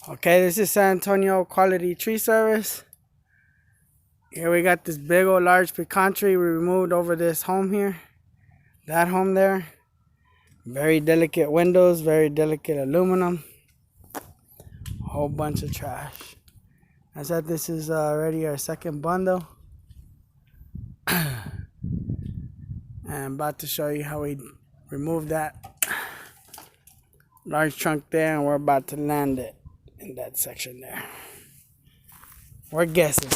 Okay, this is San Antonio Quality Tree Service. Here we got this big old large pecan tree we removed over this home here. That home there. Very delicate windows, very delicate aluminum. Whole bunch of trash. I said this is already our second bundle. And I'm about to show you how we remove that large trunk there, and we're about to land it in that section there. We're guessing.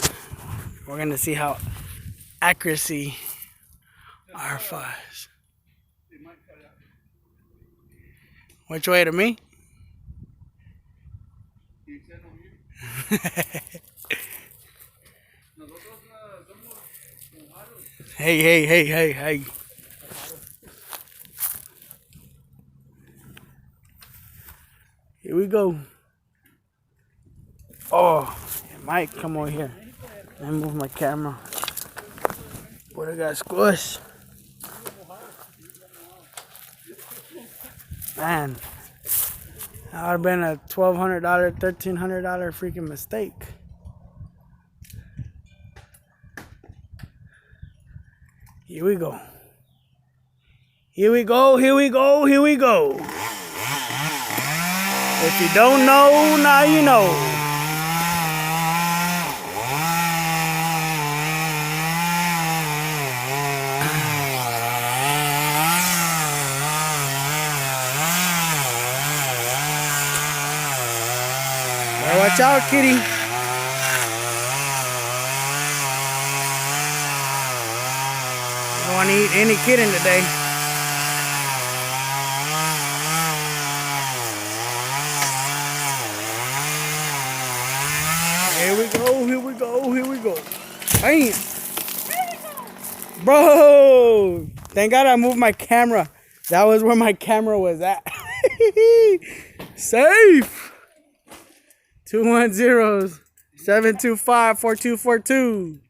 We're gonna see how accuracy our flies. Which way, to me? Hey. Here we go. Oh, it might come over here. Let me move my camera. But I got squished. Man, that would have been a $1,200, $1,300 freaking mistake. Here we go. Here we go. If you don't know, now you know. Well, watch out, kitty. Don't want to eat any kitten today. Here we go. Bam! Bro! Thank God I moved my camera. That was where my camera was at. Safe! 210-725-4242.